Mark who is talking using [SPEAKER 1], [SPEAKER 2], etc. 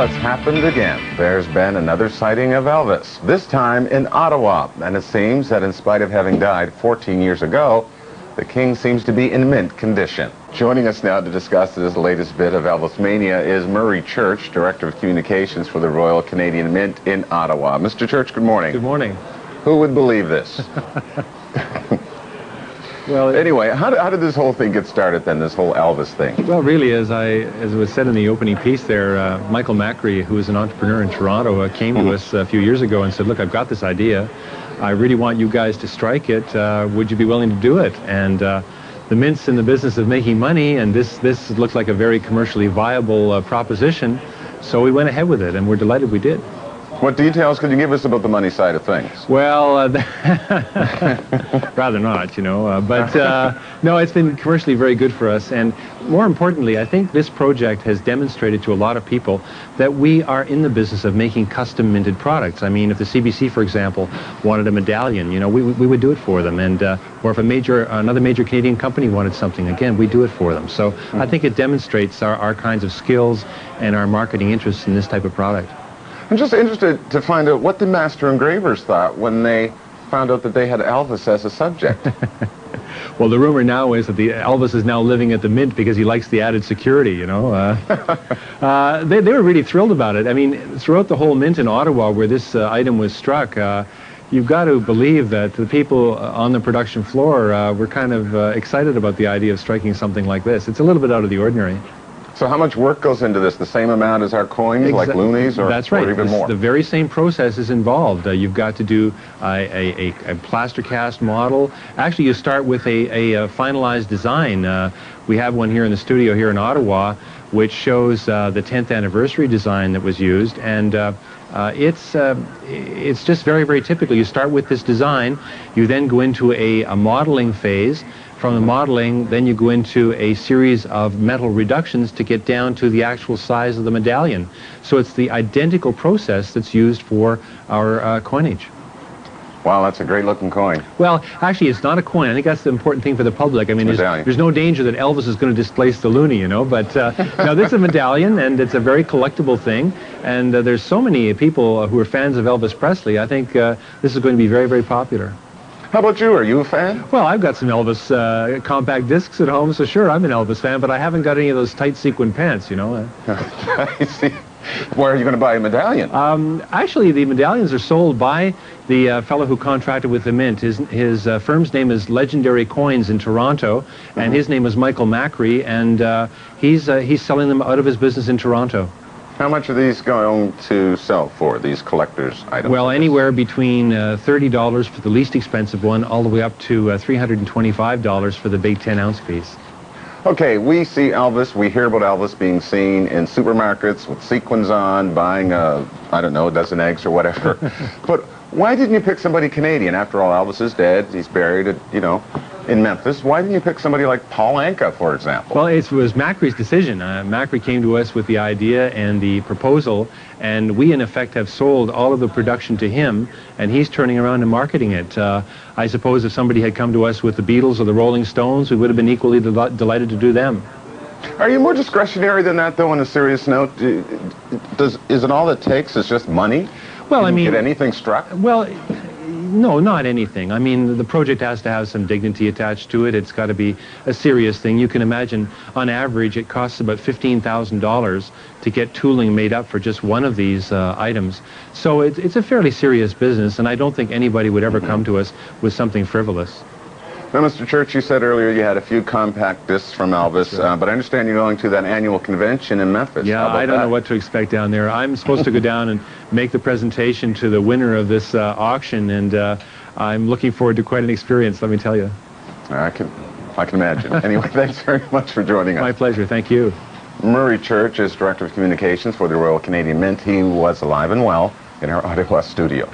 [SPEAKER 1] Well, it's happened again. There's been another sighting of Elvis, this time in Ottawa. And it seems that in spite of having died 14 years ago, the king seems to be in mint condition. Joining us now to discuss this latest bit of Elvis mania is Murray Church, Director of Communications for the Royal Canadian Mint in Ottawa. Mr. Church, good morning.
[SPEAKER 2] Good morning.
[SPEAKER 1] Who would believe this? Well, anyway, how did this whole thing get started then, this whole Elvis thing?
[SPEAKER 2] Well, really, as it was said in the opening piece there, Michael Macri, who is an entrepreneur in Toronto, came to us a few years ago and said, look, I've got this idea. I really want you guys to strike it. Would you be willing to do it? And the Mint's in the business of making money, and this looked like a very commercially viable proposition. So we went ahead with it, and we're delighted we did.
[SPEAKER 1] What details could you give us about the money side of things?
[SPEAKER 2] Well, rather not, you know. No, it's been commercially very good for us. And more importantly, I think this project has demonstrated to a lot of people that we are in the business of making custom minted products. I mean, if the CBC, for example, wanted a medallion, you know, we would do it for them. And or if another major Canadian company wanted something, again, we do it for them. So I think it demonstrates our kinds of skills and our marketing interests in this type of product.
[SPEAKER 1] I'm just interested to find out what the master engravers thought when they found out that they had Elvis as a subject.
[SPEAKER 2] Well, the rumor now is that Elvis is now living at the Mint because he likes the added security, you know. They were really thrilled about it. I mean, throughout the whole Mint in Ottawa where this item was struck, you've got to believe that the people on the production floor were kind of excited about the idea of striking something like this. It's a little bit out of the ordinary.
[SPEAKER 1] So how much work goes into this? The same amount as our coins, like loonies, or,
[SPEAKER 2] that's right.
[SPEAKER 1] Or even more?
[SPEAKER 2] The very same process is involved. You've got to do a plaster cast model. Actually, you start with a finalized design. We have one here in the studio here in Ottawa, which shows the 10th anniversary design that was used, and it's just very, very typical. You start with this design, you then go into a modeling phase. From the modeling, then you go into a series of metal reductions to get down to the actual size of the medallion. So it's the identical process that's used for our coinage.
[SPEAKER 1] Wow, that's a great-looking coin.
[SPEAKER 2] Well, actually, it's not a coin. I think that's the important thing for the public. I mean, there's no danger that Elvis is going to displace the loonie, you know. But no, this is a medallion, and it's a very collectible thing. And there's so many people who are fans of Elvis Presley. I think this is going to be very, very popular.
[SPEAKER 1] How about you? Are you a fan?
[SPEAKER 2] Well, I've got some Elvis compact discs at home, so sure, I'm an Elvis fan, but I haven't got any of those tight sequin pants, you know.
[SPEAKER 1] I see. Where are you going to buy a medallion?
[SPEAKER 2] Actually, the medallions are sold by the fellow who contracted with the Mint. His firm's name is Legendary Coins in Toronto, and his name is Michael Macri, and he's selling them out of his business in Toronto.
[SPEAKER 1] How much are these going to sell for, these collector's items?
[SPEAKER 2] Well, anywhere between $30 for the least expensive one, all the way up to $325 for the big 10-ounce piece.
[SPEAKER 1] Okay, we see Elvis, we hear about Elvis being seen in supermarkets with sequins on, buying, I don't know, a dozen eggs or whatever. But why didn't you pick somebody Canadian? After all, Elvis is dead, he's buried at, you know, in Memphis. Why didn't you pick somebody like Paul Anka, for example?
[SPEAKER 2] Well, it was Macri's decision. Macri came to us with the idea and the proposal, and we, in effect, have sold all of the production to him, and he's turning around and marketing it. I suppose if somebody had come to us with the Beatles or the Rolling Stones, we would have been equally delighted to do them.
[SPEAKER 1] Are you more discretionary than that, though, on a serious note? Is it all it takes is just money?
[SPEAKER 2] Well, I mean...
[SPEAKER 1] Get anything struck?
[SPEAKER 2] Well... No, not anything. I mean, the project has to have some dignity attached to it. It's got to be a serious thing. You can imagine, on average, it costs about $15,000 to get tooling made up for just one of these items. So it's a fairly serious business, and I don't think anybody would ever come to us with something frivolous.
[SPEAKER 1] Now, Mr. Church, you said earlier you had a few compact discs from Elvis, but I understand you're going to that annual convention in Memphis.
[SPEAKER 2] Yeah, I don't know what to expect down there. I'm supposed to go down and make the presentation to the winner of this auction, and I'm looking forward to quite an experience, let me tell you.
[SPEAKER 1] I can imagine. Anyway, thanks very much for joining us.
[SPEAKER 2] My pleasure. Thank you.
[SPEAKER 1] Murray Church is Director of Communications for the Royal Canadian Mint. He was alive and well in our Ottawa studio.